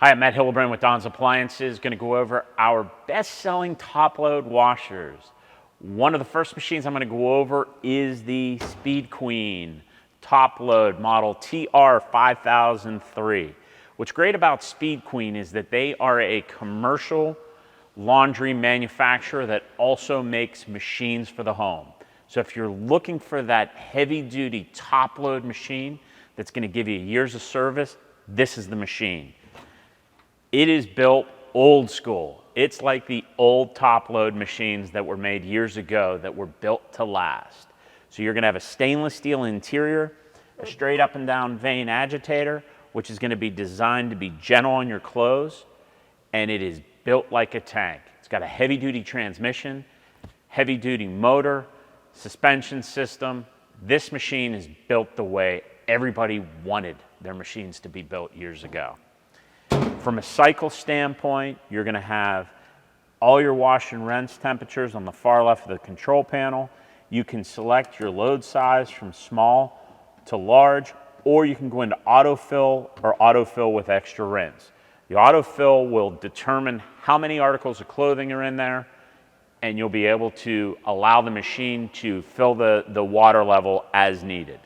Hi, I'm Matt Hillebrand with Don's Appliances. Going to go over our best-selling top-load washers. One of the first machines I'm going to go over is the Speed Queen top-load model TR5003. What's great about Speed Queen is that they are a commercial laundry manufacturer that also makes machines for the home. So if you're looking for that heavy-duty top-load machine that's going to give you years of service, this is the machine. It is built old school. It's like the old top-load machines that were made years ago that were built to last. So you're going to have a stainless steel interior, a straight up and down vane agitator, which is going to be designed to be gentle on your clothes, and it is built like a tank. It's got a heavy-duty transmission, heavy-duty motor, suspension system. This machine is built the way everybody wanted their machines to be built years ago. From a cycle standpoint, you're going to have all your wash and rinse temperatures on the far left of the control panel. You can select your load size from small to large, or you can go into autofill or autofill with extra rinse. The autofill will determine how many articles of clothing are in there, and you'll be able to allow the machine to fill the water level as needed.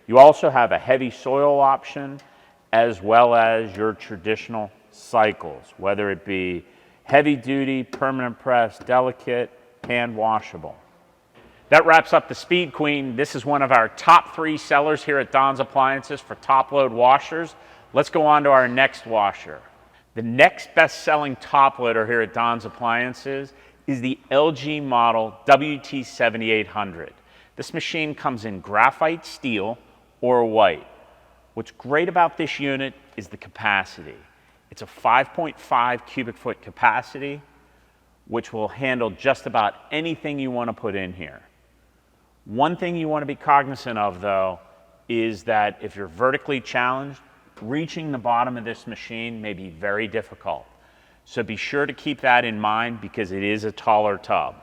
You also have a heavy soil option as well as your traditional cycles, whether it be heavy duty, permanent press, delicate, hand washable. That wraps up the Speed Queen. This is one of our top 3 sellers here at Don's Appliances for top load washers. Let's go on to our next washer. The next best selling top loader here at Don's Appliances is the LG model WT7800. This machine comes in graphite steel or white. What's great about this unit is the capacity. It's a 5.5 cubic foot capacity, which will handle just about anything you want to put in here. One thing you want to be cognizant of, though, is that if you're vertically challenged, reaching the bottom of this machine may be very difficult. So be sure to keep that in mind because it is a taller tub.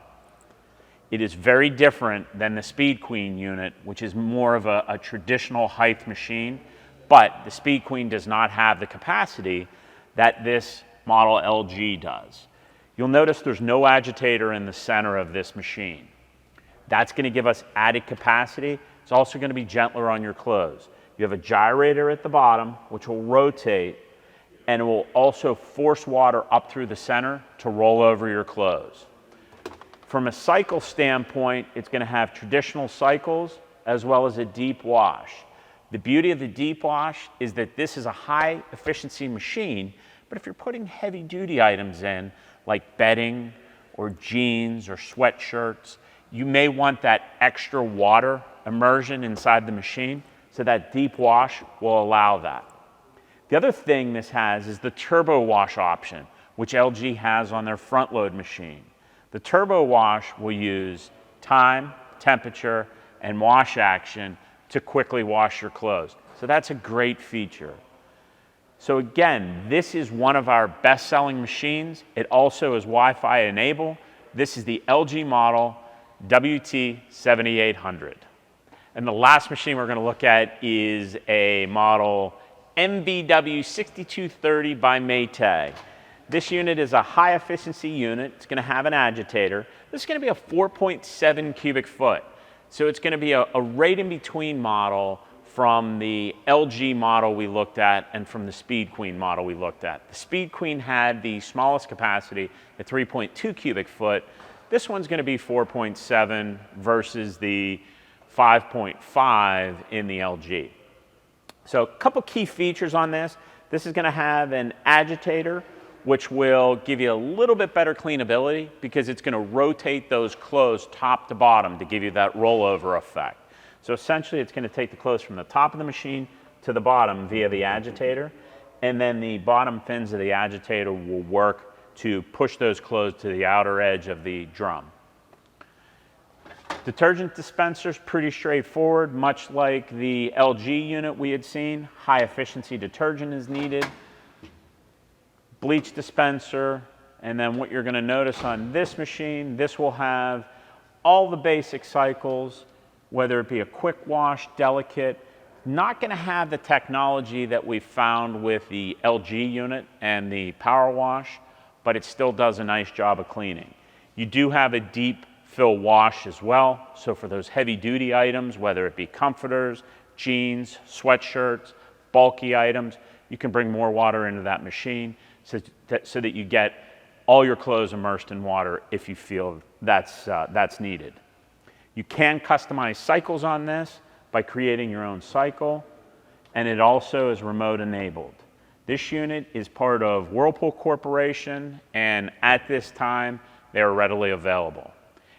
It is very different than the Speed Queen unit, which is more of a traditional height machine. But the Speed Queen does not have the capacity that this model LG does. You'll notice there's no agitator in the center of this machine. That's going to give us added capacity. It's also going to be gentler on your clothes. You have a gyrator at the bottom, which will rotate, and it will also force water up through the center to roll over your clothes. From a cycle standpoint, it's going to have traditional cycles as well as a deep wash. The beauty of the deep wash is that this is a high efficiency machine, but if you're putting heavy duty items in, like bedding or jeans or sweatshirts, you may want that extra water immersion inside the machine, so that deep wash will allow that. The other thing this has is the turbo wash option, which LG has on their front load machine. The turbo wash will use time, temperature, and wash action to quickly wash your clothes. So that's a great feature. So again, this is one of our best-selling machines. It also is Wi-Fi enabled. This is the LG model WT7800. And the last machine we're going to look at is a model MBW6230 by Maytag. This unit is a high efficiency unit. It's going to have an agitator. This is going to be a 4.7 cubic foot. So it's going to be a right in between model from the LG model we looked at and from the Speed Queen model we looked at. The Speed Queen had the smallest capacity at 3.2 cubic foot. This one's going to be 4.7 versus the 5.5 in the LG. So a couple key features on this. This is going to have an agitator, which will give you a little bit better cleanability because it's going to rotate those clothes top to bottom to give you that rollover effect. So essentially it's going to take the clothes from the top of the machine to the bottom via the agitator, and then the bottom fins of the agitator will work to push those clothes to the outer edge of the drum. Detergent dispenser is pretty straightforward, much like the LG unit we had seen. High efficiency detergent is needed. Bleach dispenser, and then what you're going to notice on this machine, this will have all the basic cycles, whether it be a quick wash, delicate, Not going to have the technology that we found with the LG unit and the power wash, but it still does a nice job of cleaning. You do have a deep fill wash as well, so for those heavy duty items, whether it be comforters, jeans, sweatshirts, bulky items, you can bring more water into that machine so that you get all your clothes immersed in water if you feel that's needed. You can customize cycles on this by creating your own cycle, and it also is remote enabled. This unit is part of Whirlpool Corporation, and at this time, they are readily available.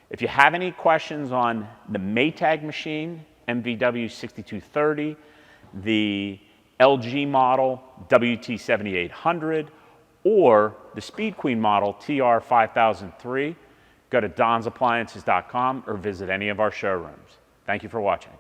If you have any questions on the Maytag machine, MVW6230, the LG model, WT7800, or the Speed Queen model, TR5003, go to donsappliances.com or visit any of our showrooms. Thank you for watching.